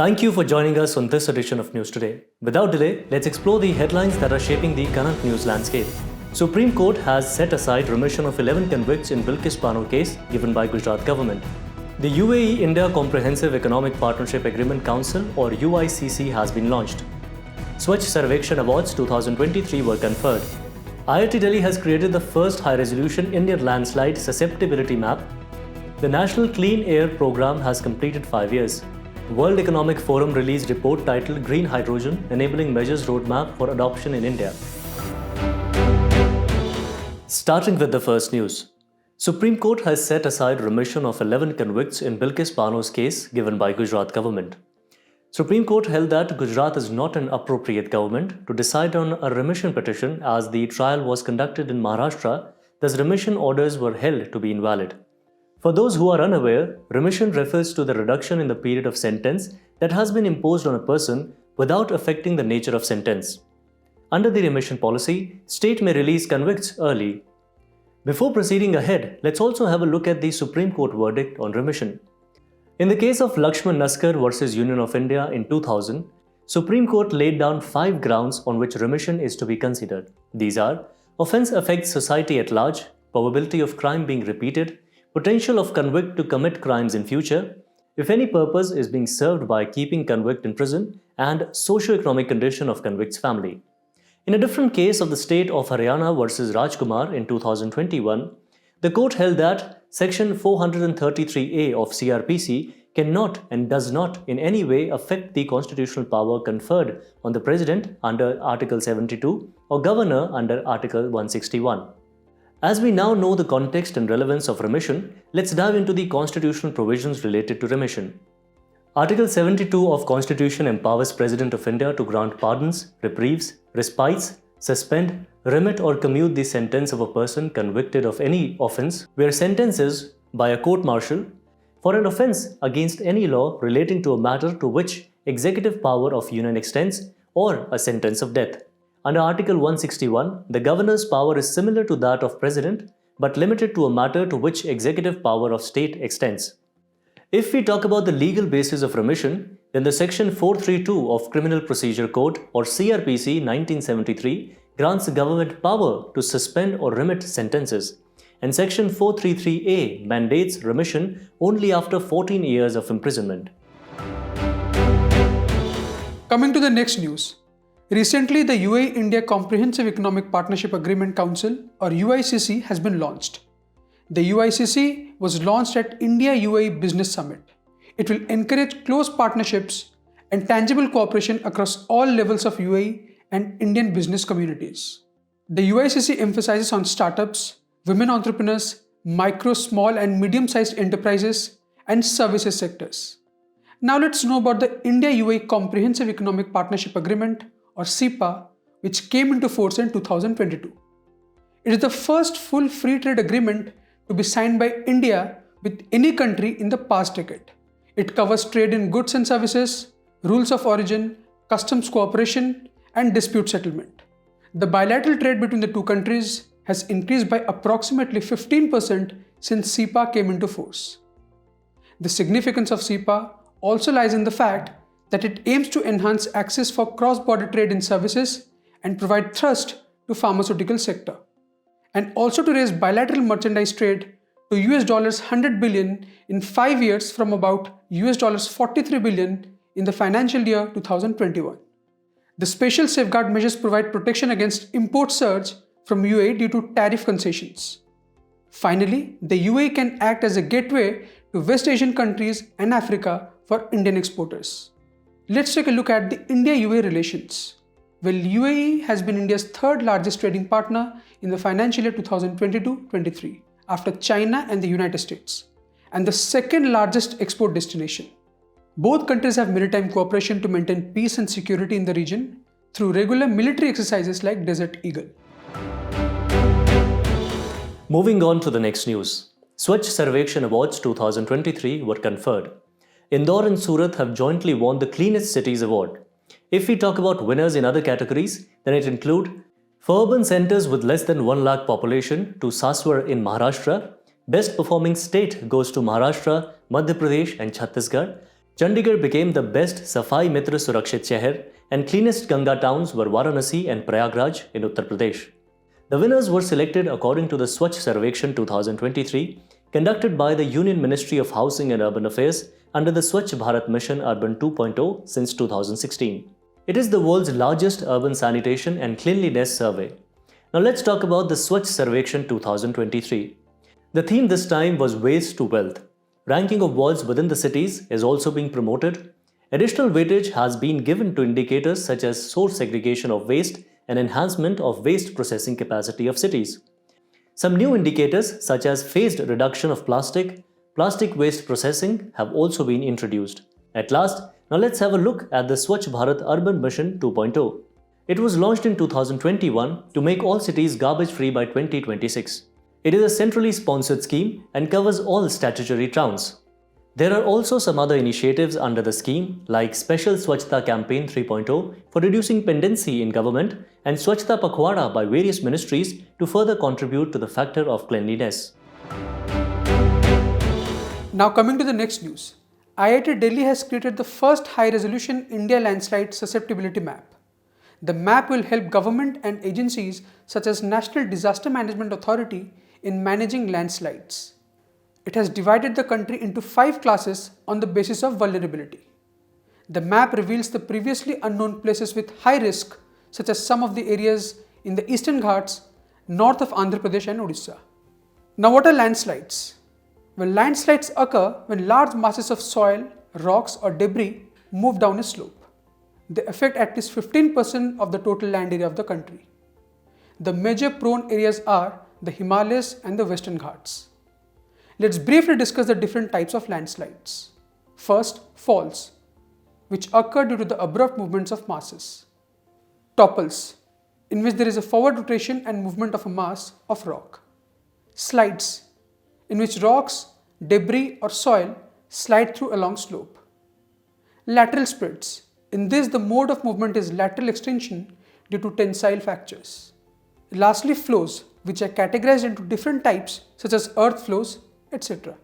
Thank you for joining us on this edition of News Today. Without delay, let's explore the headlines that are shaping the current news landscape. Supreme Court has set aside remission of 11 convicts in Bilkis Bano case given by Gujarat government. The UAE-India Comprehensive Economic Partnership Agreement Council or UICC has been launched. Swachh Survekshan Awards 2023 were conferred. IIT Delhi has created the first high-resolution Indian landslide susceptibility map. The National Clean Air Programme has completed 5 years. World Economic Forum released report titled Green Hydrogen, Enabling Measures Roadmap for Adoption in India. Starting with the first news. Supreme Court has set aside remission of 11 convicts in Bilkis Bano's case given by Gujarat government. Supreme Court held that Gujarat is not an appropriate government to decide on a remission petition as the trial was conducted in Maharashtra, thus remission orders were held to be invalid. For those who are unaware, remission refers to the reduction in the period of sentence that has been imposed on a person without affecting the nature of sentence. Under the remission policy, state may release convicts early. Before proceeding ahead, let's also have a look at the Supreme Court verdict on remission. In the case of Lakshman Naskar versus Union of India in 2000, Supreme Court laid down 5 grounds on which remission is to be considered. These are: offence affects society at large, probability of crime being repeated, potential of convict to commit crimes in future, if any purpose is being served by keeping convict in prison, and socio-economic condition of convict's family. In a different case of the state of Haryana versus Rajkumar in 2021, the court held that Section 433A of CRPC cannot and does not in any way affect the constitutional power conferred on the President under Article 72 or Governor under Article 161. As we now know the context and relevance of remission, let's dive into the constitutional provisions related to remission. Article 72 of Constitution empowers President of India to grant pardons, reprieves, respites, suspend, remit or commute the sentence of a person convicted of any offence where sentence is by a court-martial for an offence against any law relating to a matter to which executive power of union extends or a sentence of death. Under Article 161, the governor's power is similar to that of President but limited to a matter to which executive power of state extends. If we talk about the legal basis of remission, then the Section 432 of Criminal Procedure Code or CRPC 1973 grants the government power to suspend or remit sentences, and Section 433A mandates remission only after 14 years of imprisonment. Coming to the next news. Recently, the UAE-India Comprehensive Economic Partnership Agreement Council or UICC has been launched. The UICC was launched at India-UAE Business Summit. It will encourage close partnerships and tangible cooperation across all levels of UAE and Indian business communities. The UICC emphasizes on startups, women entrepreneurs, micro, small and medium-sized enterprises and services sectors. Now let's know about the India-UAE Comprehensive Economic Partnership Agreement or CEPA, which came into force in 2022. It is the first full free trade agreement to be signed by India with any country in the past decade. It covers trade in goods and services, rules of origin, customs cooperation, and dispute settlement. The bilateral trade between the two countries has increased by approximately 15% since CEPA came into force. The significance of CEPA also lies in the fact that it aims to enhance access for cross-border trade in services and provide thrust to pharmaceutical sector, and also to raise bilateral merchandise trade to $100 billion in 5 years from about $43 billion in the financial year 2021. The special safeguard measures provide protection against import surge from UAE due to tariff concessions. Finally, the UAE can act as a gateway to West Asian countries and Africa for Indian exporters. Let's take a look at the India-UAE relations. Well, UAE has been India's third largest trading partner in the financial year 2022-23 after China and the United States, and the second largest export destination. Both countries have maritime cooperation to maintain peace and security in the region through regular military exercises like Desert Eagle. Moving on to the next news. Swachh Survekshan Awards 2023 were conferred. Indore and Surat have jointly won the Cleanest Cities Award. If we talk about winners in other categories, then it include for urban centers with less than 1 lakh population to Saswar in Maharashtra, best performing state goes to Maharashtra, Madhya Pradesh and Chhattisgarh, Chandigarh became the best Safai Mitra Surakshit Shahar, and cleanest Ganga towns were Varanasi and Prayagraj in Uttar Pradesh. The winners were selected according to the Swachh Survekshan 2023, conducted by the Union Ministry of Housing and Urban Affairs under the Swachh Bharat Mission Urban 2.0 since 2016. It is the world's largest urban sanitation and cleanliness survey. Now let's talk about the Swachh Survekshan 2023. The theme this time was Waste to Wealth. Ranking of wards within the cities is also being promoted. Additional weightage has been given to indicators such as source segregation of waste and enhancement of waste processing capacity of cities. Some new indicators such as phased reduction of plastic waste processing have also been introduced. At last, now let's have a look at the Swachh Bharat Urban Mission 2.0. It was launched in 2021 to make all cities garbage-free by 2026. It is a centrally sponsored scheme and covers all statutory towns. There are also some other initiatives under the scheme like Special Swachhta Campaign 3.0 for reducing pendency in government and Swachhta Pakhwada by various ministries to further contribute to the factor of cleanliness. Now coming to the next news. IIT Delhi has created the first high-resolution India landslide susceptibility map. The map will help government and agencies such as National Disaster Management Authority in managing landslides. It has divided the country into 5 classes on the basis of vulnerability. The map reveals the previously unknown places with high risk, such as some of the areas in the Eastern Ghats, north of Andhra Pradesh and Odisha. Now what are landslides? Well, landslides occur when large masses of soil, rocks or debris move down a slope. They affect at least 15% of the total land area of the country. The major prone areas are the Himalayas and the Western Ghats. Let's briefly discuss the different types of landslides. First, falls, which occur due to the abrupt movements of masses. Topples, in which there is a forward rotation and movement of a mass of rock. Slides, in which rocks, debris or soil slide through a long slope. Lateral spreads, in this the mode of movement is lateral extension due to tensile fractures. Lastly, flows, which are categorized into different types such as earth flows, etc.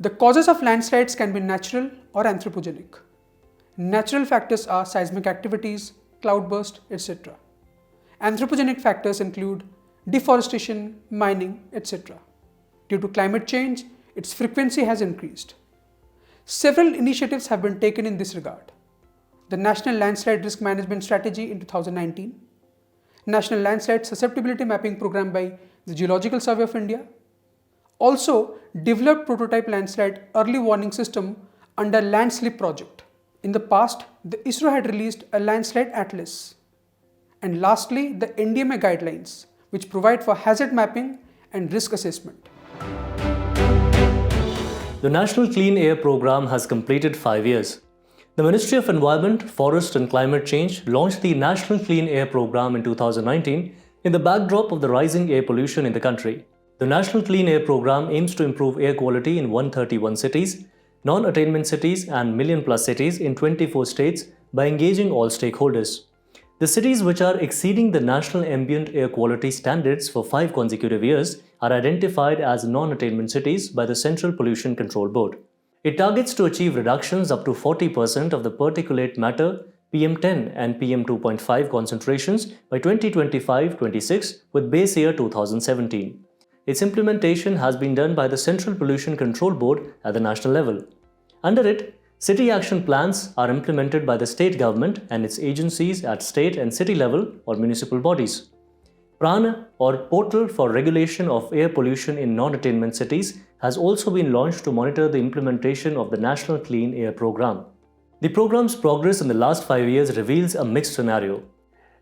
The causes of landslides can be natural or anthropogenic. Natural factors are seismic activities, cloudburst, etc. Anthropogenic factors include deforestation, mining, etc. Due to climate change, its frequency has increased. Several initiatives have been taken in this regard. The National Landslide Risk Management Strategy in 2019, National Landslide Susceptibility Mapping Program by the Geological Survey of India, also developed prototype landslide early warning system under Landslide project. In the past, the ISRO had released a landslide atlas. And lastly, the NDMA guidelines, which provide for hazard mapping and risk assessment. The National Clean Air Program has completed 5 years. The Ministry of Environment, Forest and Climate Change launched the National Clean Air Program in 2019 in the backdrop of the rising air pollution in the country. The National Clean Air Program aims to improve air quality in 131 cities, non-attainment cities and million-plus cities in 24 states by engaging all stakeholders. The cities which are exceeding the national ambient air quality standards for 5 consecutive years are identified as non-attainment cities by the Central Pollution Control Board. It targets to achieve reductions up to 40% of the particulate matter PM10 and PM2.5 concentrations by 2025-26 with base year 2017. Its implementation has been done by the Central Pollution Control Board at the national level. Under it, city action plans are implemented by the state government and its agencies at state and city level or municipal bodies. PRAN or Portal for Regulation of Air Pollution in Non-Attainment Cities has also been launched to monitor the implementation of the National Clean Air Program. The program's progress in the last 5 years reveals a mixed scenario.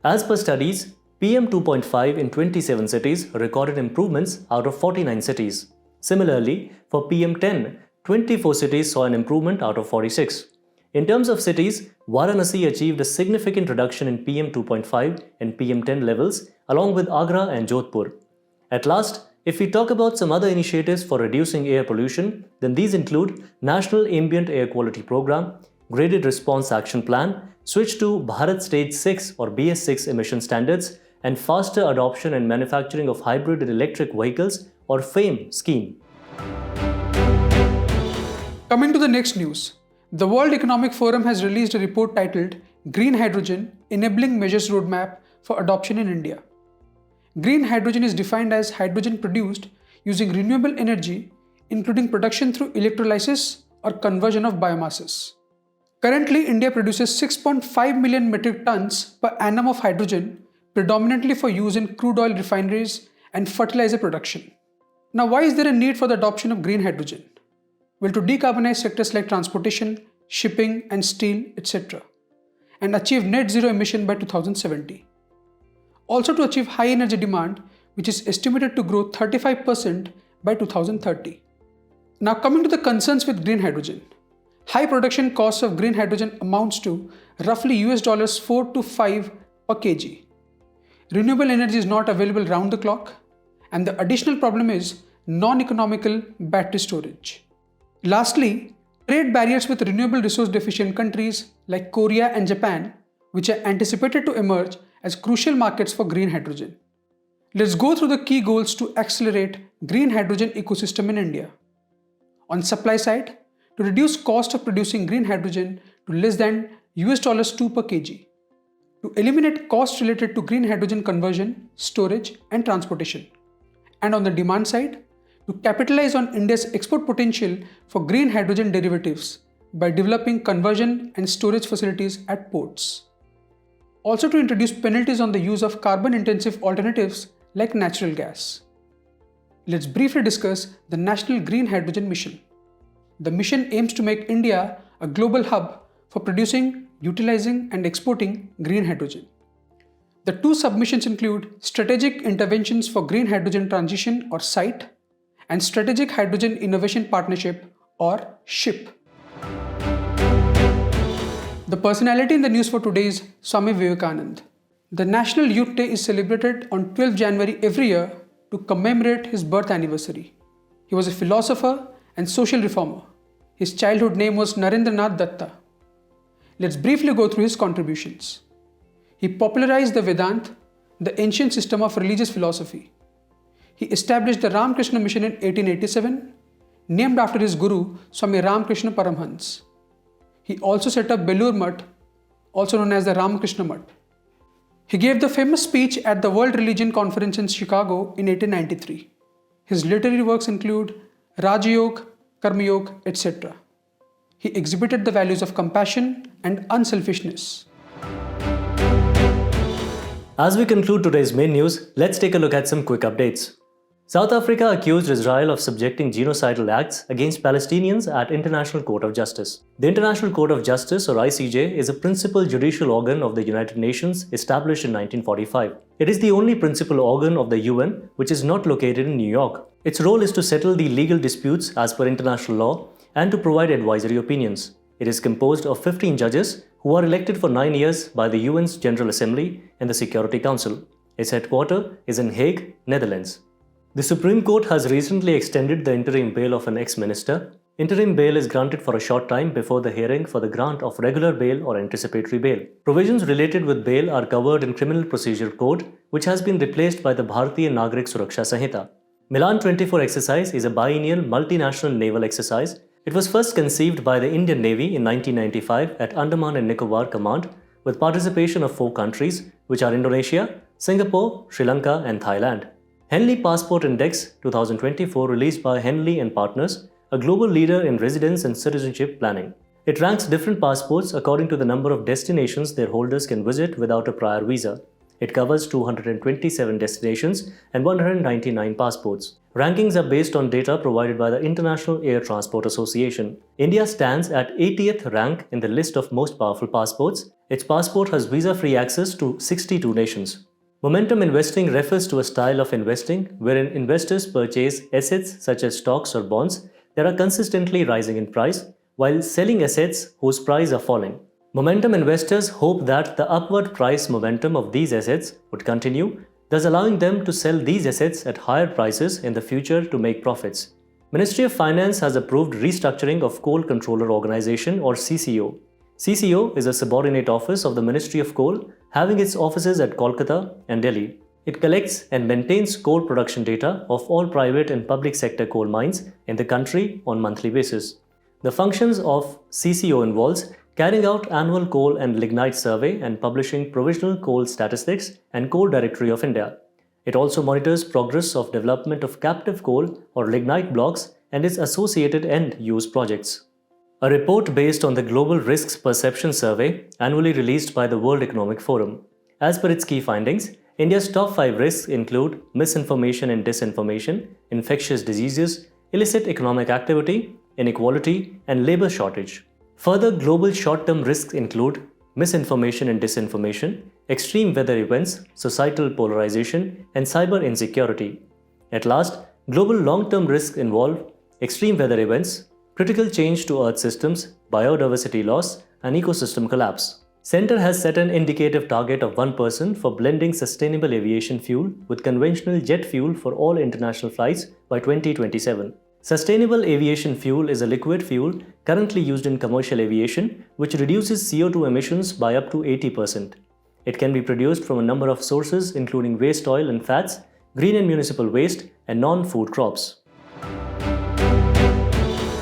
As per studies, PM2.5 in 27 cities recorded improvements out of 49 cities. Similarly, for PM10, 24 cities saw an improvement out of 46. In terms of cities, Varanasi achieved a significant reduction in PM2.5 and PM10 levels along with Agra and Jodhpur. At last, if we talk about some other initiatives for reducing air pollution, then these include National Ambient Air Quality Program, Graded Response Action Plan, switch to Bharat Stage 6 or BS6 emission standards, and faster adoption and manufacturing of hybrid and electric vehicles or FAME scheme. Coming to the next news, The World Economic Forum has released a report titled Green Hydrogen Enabling Measures Roadmap for Adoption in India. Green hydrogen is defined as hydrogen produced using renewable energy, including production through electrolysis or conversion of biomasses. Currently, India produces 6.5 million metric tons per annum of hydrogen, predominantly for use in crude oil refineries and fertilizer production. Now, why is there a need for the adoption of green hydrogen? Well, to decarbonize sectors like transportation, shipping and steel, etc., and achieve net zero emission by 2070. Also to achieve high energy demand, which is estimated to grow 35% by 2030. Now coming to the concerns with green hydrogen. High production costs of green hydrogen amounts to roughly $4 to 5 per kg. Renewable energy is not available round the clock, and the additional problem is non-economical battery storage. Lastly, trade barriers with renewable resource deficient countries like Korea and Japan, which are anticipated to emerge as crucial markets for green hydrogen. Let's go through the key goals to accelerate green hydrogen ecosystem in India. On supply side, to reduce cost of producing green hydrogen to less than $2 per kg. To eliminate costs related to green hydrogen conversion, storage and transportation. And on the demand side, to capitalize on India's export potential for green hydrogen derivatives by developing conversion and storage facilities at ports. Also to introduce penalties on the use of carbon-intensive alternatives like natural gas. Let's briefly discuss the National Green Hydrogen Mission. The mission aims to make India a global hub for producing, utilizing and exporting green hydrogen. The two submissions include Strategic Interventions for Green Hydrogen Transition or SITE and Strategic Hydrogen Innovation Partnership or SHIP. The personality in the news for today is Swami Vivekananda. The National Youth Day is celebrated on 12 January every year to commemorate his birth anniversary. He was a philosopher and social reformer. His childhood name was Narendranath Datta. Let's briefly go through his contributions. He popularized the Vedanta, the ancient system of religious philosophy. He established the Ramakrishna Mission in 1887, named after his guru, Swami Ramakrishna Paramhans. He also set up Belur Mutt, also known as the Ramakrishna Mutt. He gave the famous speech at the World Religion Conference in Chicago in 1893. His literary works include Raja Yoga, Karma Yoga, etc. He exhibited the values of compassion and unselfishness. As we conclude today's main news, let's take a look at some quick updates. South Africa accused Israel of subjecting genocidal acts against Palestinians at International Court of Justice. The International Court of Justice, or ICJ, is a principal judicial organ of the United Nations established in 1945. It is the only principal organ of the UN which is not located in New York. Its role is to settle the legal disputes as per international law and to provide advisory opinions. It is composed of 15 judges who are elected for 9 years by the UN's General Assembly and the Security Council. Its headquarters is in Hague, Netherlands. The Supreme Court has recently extended the interim bail of an ex-minister. Interim bail is granted for a short time before the hearing for the grant of regular bail or anticipatory bail. Provisions related with bail are covered in Criminal Procedure Code, which has been replaced by the Bharatiya Nagrik Suraksha Sanhita. Milan 24 exercise is a biennial multinational naval exercise. It was first conceived by the Indian Navy in 1995 at Andaman and Nicobar Command with participation of 4 countries, which are Indonesia, Singapore, Sri Lanka and Thailand. Henley Passport Index 2024 released by Henley and Partners, a global leader in residence and citizenship planning. It ranks different passports according to the number of destinations their holders can visit without a prior visa. It covers 227 destinations and 199 passports. Rankings are based on data provided by the International Air Transport Association. India stands at 80th rank in the list of most powerful passports. Its passport has visa-free access to 62 nations. Momentum investing refers to a style of investing wherein investors purchase assets such as stocks or bonds that are consistently rising in price, while selling assets whose prices are falling. Momentum investors hope that the upward price momentum of these assets would continue, thus allowing them to sell these assets at higher prices in the future to make profits. Ministry of Finance has approved restructuring of Coal Controller Organization or CCO. CCO is a subordinate office of the Ministry of Coal, having its offices at Kolkata and Delhi. It collects and maintains coal production data of all private and public sector coal mines in the country on monthly basis. The functions of CCO involves carrying out annual coal and lignite survey and publishing provisional coal statistics and coal directory of India. It also monitors progress of development of captive coal or lignite blocks and its associated end-use projects. A report based on the Global Risks Perception Survey annually released by the World Economic Forum. As per its key findings, India's top 5 risks include misinformation and disinformation, infectious diseases, illicit economic activity, inequality, and labor shortage. Further global short-term risks include misinformation and disinformation, extreme weather events, societal polarization, and cyber insecurity. At last, global long-term risks involve extreme weather events, critical change to Earth systems, biodiversity loss, and ecosystem collapse. Centre has set an indicative target of 1% for blending sustainable aviation fuel with conventional jet fuel for all international flights by 2027. Sustainable aviation fuel is a liquid fuel currently used in commercial aviation which reduces CO2 emissions by up to 80%. It can be produced from a number of sources including waste oil and fats, green and municipal waste, and non-food crops.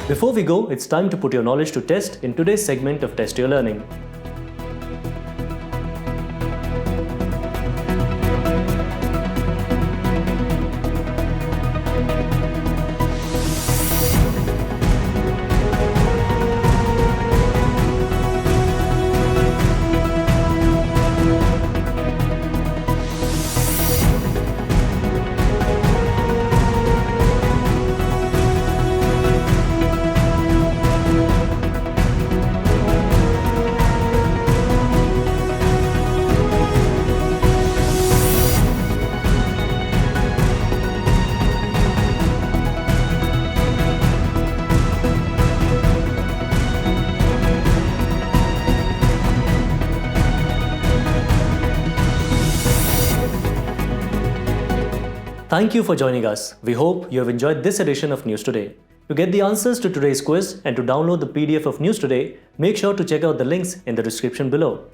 Before we go, it's time to put your knowledge to test in today's segment of Test Your Learning. Thank you for joining us. We hope you have enjoyed this edition of News Today. To get the answers to today's quiz and to download the PDF of News Today, make sure to check out the links in the description below.